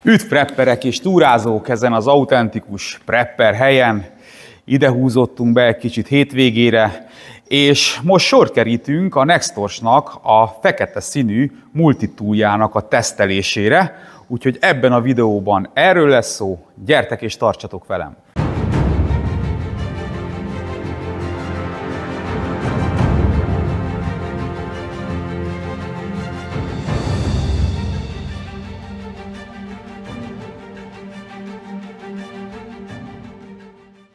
Üdv prepperek és túrázók ezen az autentikus prepper helyen. Ide húzottunk be egy kicsit hétvégére, és most sort kerítünk a Nextorsnak a fekete színű multitooljának a tesztelésére, úgyhogy ebben a videóban erről lesz szó, gyertek és tartsatok velem!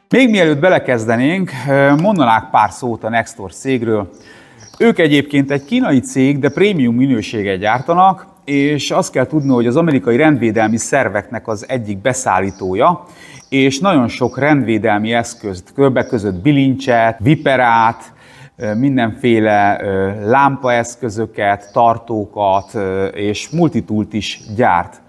Még mielőtt belekezdenénk, mondanák pár szót a Nextors cégről. Ők egyébként egy kínai cég, de prémium minőséget gyártanak, és azt kell tudni, hogy az amerikai rendvédelmi szerveknek az egyik beszállítója, és nagyon sok rendvédelmi eszközt, többek között bilincset, viperát, mindenféle lámpaeszközöket, tartókat és multitoolt is gyárt.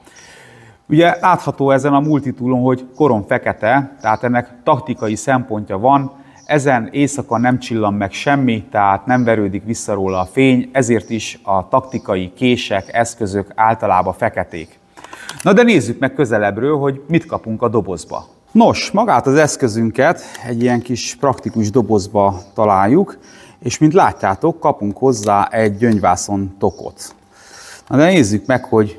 Ugye látható ezen a multitoolon, hogy korom fekete, tehát ennek taktikai szempontja van, ezen éjszaka nem csillan meg semmi, tehát nem verődik vissza róla a fény, ezért is a taktikai kések, eszközök általában feketék. Na de nézzük meg közelebbről, hogy mit kapunk a dobozba. Nos, magát az eszközünket egy ilyen kis praktikus dobozba találjuk, és mint látjátok, kapunk hozzá egy gyöngyvászon tokot. Na de nézzük meg, hogy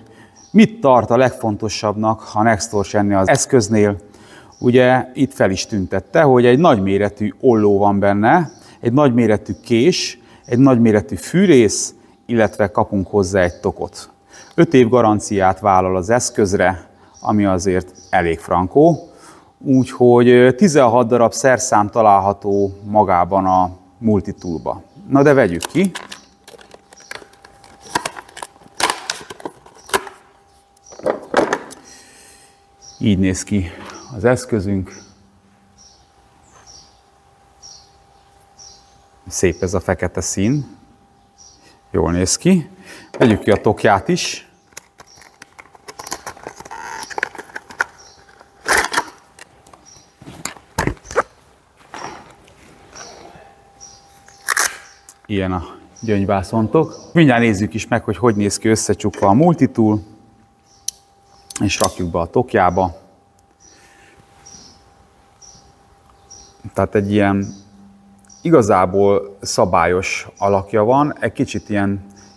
mit tart a legfontosabbnak a Nextors ennél az eszköznél? Ugye itt fel is tüntette, hogy egy nagyméretű olló van benne, egy nagyméretű kés, egy nagyméretű fűrész, illetve kapunk hozzá egy tokot. 5 év garanciát vállal az eszközre, ami azért elég frankó, úgyhogy 16 darab szerszám található magában a multitoolba. Na de vegyük ki. Így néz ki az eszközünk. Szép ez a fekete szín. Jól néz ki. Vegyük ki a tokját is. Ilyen a gyöngyvászontok. Mindjárt nézzük is meg, hogy néz ki összecsukva a multitool. És rakjuk be a tokjába. Tehát egy ilyen igazából szabályos alakja van, egy kicsit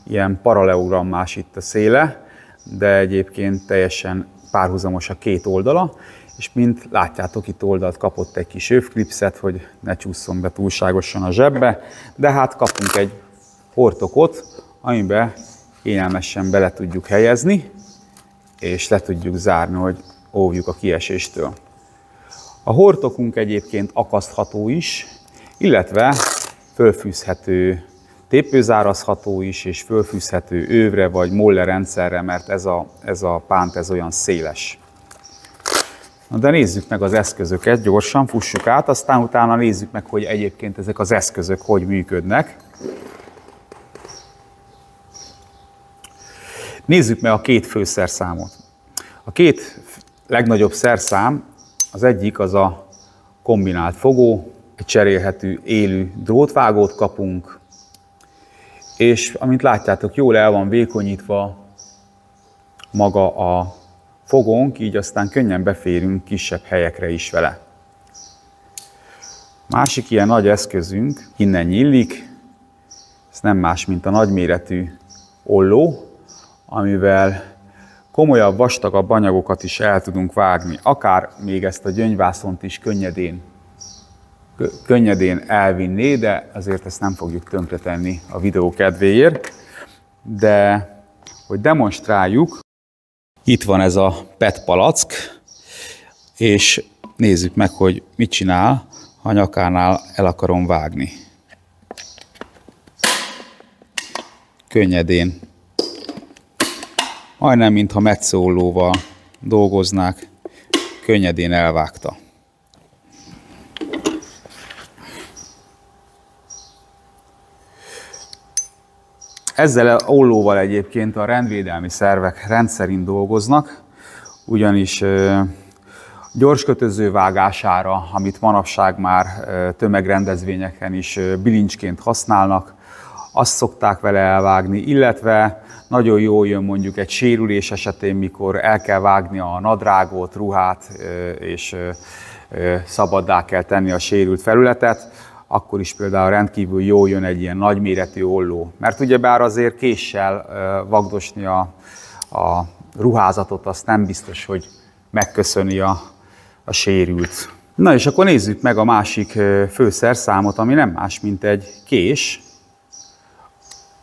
ilyen paralelogrammás itt a széle, de egyébként teljesen párhuzamos a két oldala, és mint látjátok, itt oldalt kapott egy kis övklipszet, hogy ne csúszson be túlságosan a zsebbe, de hát kapunk egy hordtokot, amiben kényelmesen bele tudjuk helyezni, és le tudjuk zárni, hogy óvjuk a kieséstől. A hordtokunk egyébként akasztható is, illetve fölfűzhető, tépőzárazható is, és fölfűzhető övre vagy molle rendszerre, mert ez a pánt ez olyan széles. Na de nézzük meg az eszközöket, gyorsan fussuk át, aztán utána nézzük meg, hogy egyébként ezek az eszközök hogy működnek. Nézzük meg a két fő szerszámot. A két legnagyobb szerszám, az egyik az a kombinált fogó, egy cserélhető élő drótvágót kapunk, és amint látjátok, jól el van vékonyítva maga a fogónk, így aztán könnyen beférünk kisebb helyekre is vele. Másik ilyen nagy eszközünk innen nyílik, ez nem más, mint a nagyméretű olló, amivel komolyabb, vastagabb anyagokat is el tudunk vágni, akár még ezt a gyöngyvászont is könnyedén elvinné, de azért ezt nem fogjuk tönkretenni a videó kedvéért. De hogy demonstráljuk, itt van ez a PET palack, és nézzük meg, hogy mit csinál, ha a nyakánál el akarom vágni. Könnyedén. Majdnem, mintha metszóollóval dolgoznák, könnyedén elvágta. Ezzel az ollóval egyébként a rendvédelmi szervek rendszerint dolgoznak, ugyanis gyorskötöző vágására, amit manapság már tömegrendezvényeken is bilincsként használnak, azt szokták vele elvágni, illetve nagyon jól jön mondjuk egy sérülés esetén, mikor el kell vágni a nadrágot, ruhát, és szabaddá kell tenni a sérült felületet, akkor is például rendkívül jól jön egy ilyen nagyméretű olló. Mert ugyebár azért késsel vagdosni a ruházatot, azt nem biztos, hogy megköszöni a sérült. Na és akkor nézzük meg a másik főszerszámot, ami nem más, mint egy kés,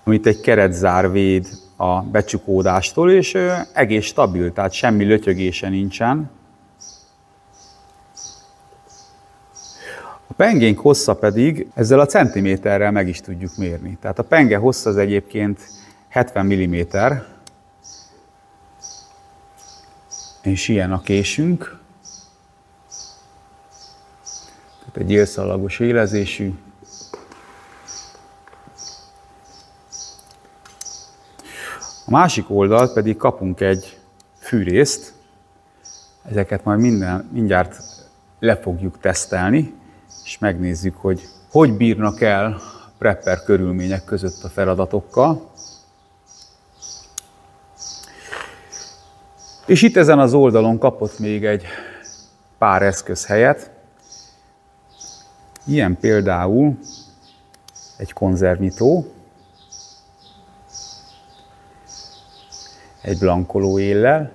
amit egy keretzár véd a becsukódástól, és egész stabil, tehát semmi lötyögése nincsen. A pengénk hossza pedig ezzel a centiméterrel meg is tudjuk mérni. Tehát a penge hossza az egyébként 70 mm, és ilyen a késünk. Tehát egy élszallagos élezésű. A másik oldalt pedig kapunk egy fűrészt. Ezeket majd mindjárt le fogjuk tesztelni, és megnézzük, hogy bírnak el prepper körülmények között a feladatokkal. És itt ezen az oldalon kapott még egy pár eszköz helyet. Ilyen például egy konzervnyitó, egy blankoló éllel,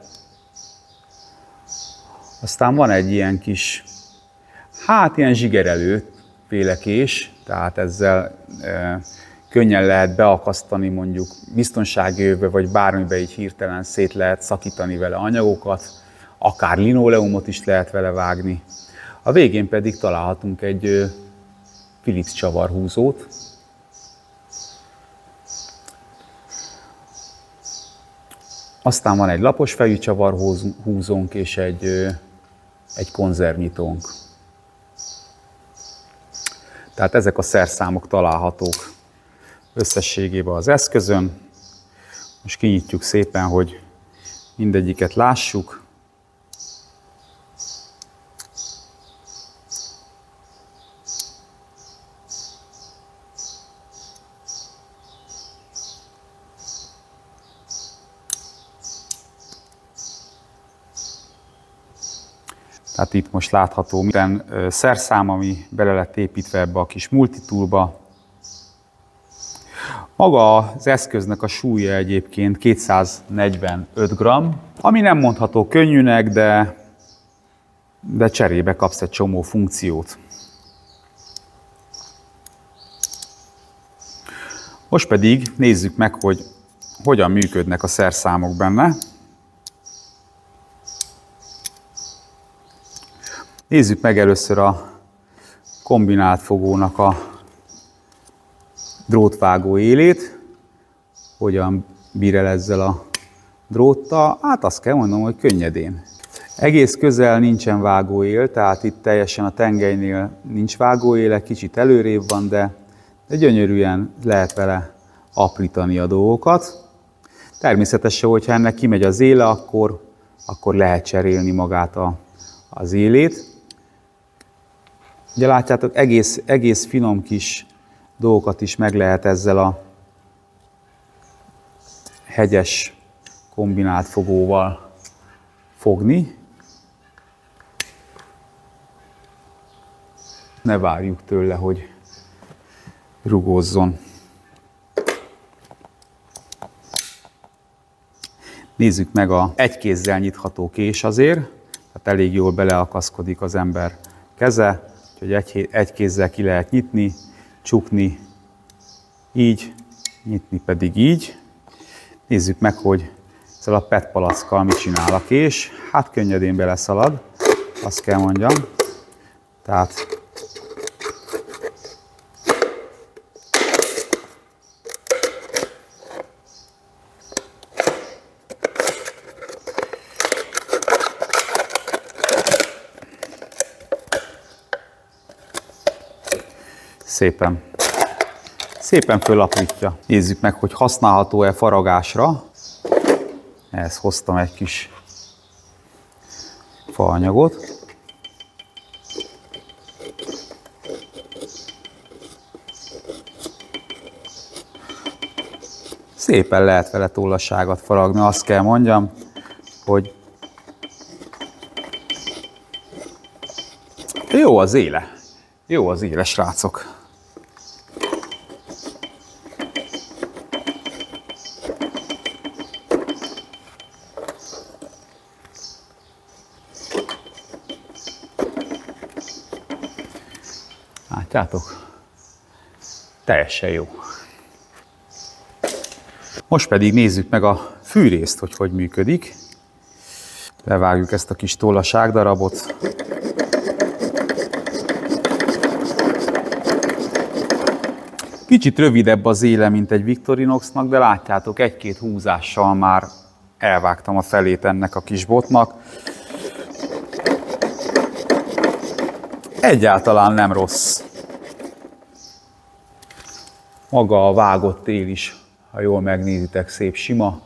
aztán van egy ilyen kis, ilyen zsigerelő félekés, tehát ezzel könnyen lehet beakasztani mondjuk biztonsági övbe, vagy bármibe így hirtelen szét lehet szakítani vele anyagokat, akár linoleumot is lehet vele vágni. A végén pedig találhatunk egy Philips csavarhúzót. Aztán van egy lapos fejű csavarhúzónk és egy konzervnyitónk. Tehát ezek a szerszámok találhatók összességében az eszközön. Most kinyitjuk szépen, hogy mindegyiket lássuk. Tehát itt most látható minden szerszám, ami bele lett építve ebbe a kis multitoolba. Maga az eszköznek a súlya egyébként 245 g, ami nem mondható könnyűnek, de cserébe kapsz egy csomó funkciót. Most pedig nézzük meg, hogy hogyan működnek a szerszámok benne. Nézzük meg először a kombinált fogónak a drótvágó élét, hogyan bír el ezzel a dróttal. Hát azt kell mondanom, hogy könnyedén. Egész közel nincsen vágóél, tehát itt teljesen a tengelynél nincs vágóéle, kicsit előrébb van, de gyönyörűen lehet vele aprítani a dolgokat. Természetesen, hogyha ennek kimegy az éle, akkor lehet cserélni magát az élét. Ugye látjátok, egész finom kis dolgokat is meg lehet ezzel a hegyes kombinált fogóval fogni. Ne várjuk tőle, hogy rugózzon. Nézzük meg a egy kézzel nyitható kés azért, tehát elég jól beleakaszkodik az ember keze, úgyhogy egy kézzel ki lehet nyitni, csukni így, nyitni pedig így. Nézzük meg, hogy ezzel a PET palackkal mit csinál a kés. Hát könnyedén beleszalad, azt kell mondjam. Tehát szépen fölaprítja. Nézzük meg, hogy használható-e faragásra. Ehhez hoztam egy kis faanyagot. szépen lehet vele tollasságot faragni, azt kell mondjam, hogy jó az éle. Jó az éle, srácok. Látjátok? Teljesen jó. Most pedig nézzük meg a fűrészt, hogy hogy működik. Levágjuk ezt a kis tollaságdarabot. Kicsit rövidebb az éle, mint egy Victorinoxnak, de látjátok, egy-két húzással már elvágtam a felét ennek a kis botnak. Egyáltalán nem rossz. Maga a vágott él is, ha jól megnézitek, szép sima.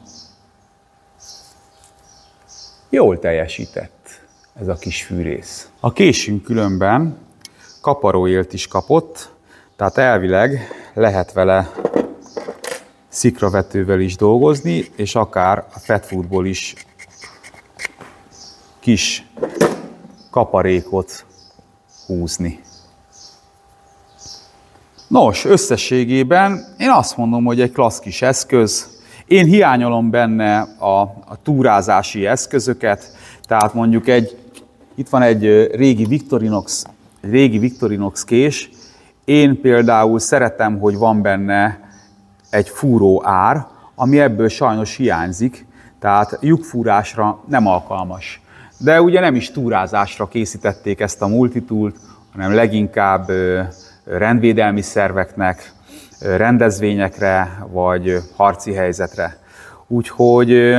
Jól teljesített ez a kis fűrész. A késünk különben kaparóélt is kapott, tehát elvileg lehet vele szikravetővel is dolgozni, és akár a fat foodból is kis kaparékot húzni. Nos, összességében én azt mondom, hogy egy klassz kis eszköz. Én hiányolom benne a túrázási eszközöket, tehát mondjuk itt van egy régi Victorinox kés. Én például szeretem, hogy van benne egy fúró ár, ami ebből sajnos hiányzik, tehát lyukfúrásra nem alkalmas. De ugye nem is túrázásra készítették ezt a multitoolt, hanem leginkább rendvédelmi szerveknek, rendezvényekre vagy harci helyzetre. Úgyhogy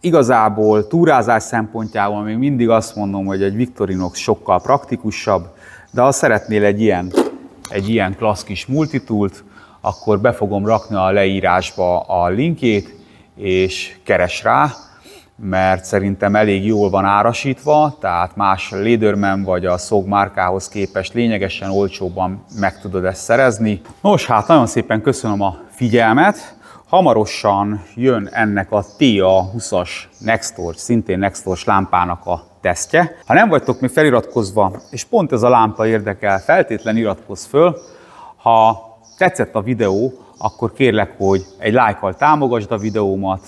igazából túrázás szempontjából még mindig azt mondom, hogy egy Victorinox sokkal praktikusabb, de ha szeretnél egy ilyen klassz kis multitoolt, akkor be fogom rakni a leírásba a linkjét, és keres rá, mert szerintem elég jól van árasítva, tehát más Leatherman vagy a SOG márkához képest lényegesen olcsóbban meg tudod ezt szerezni. Nos, hát nagyon szépen köszönöm a figyelmet. Hamarosan jön ennek a TA20-as Nextorch, szintén Nextorch lámpának a tesztje. Ha nem vagytok még feliratkozva, és pont ez a lámpa érdekel, feltétlenül iratkozz föl. Ha tetszett a videó, akkor kérlek, hogy egy lájkkal támogasd a videómat.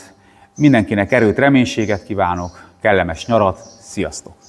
Mindenkinek erőt, reménységet kívánok, kellemes nyarat, sziasztok!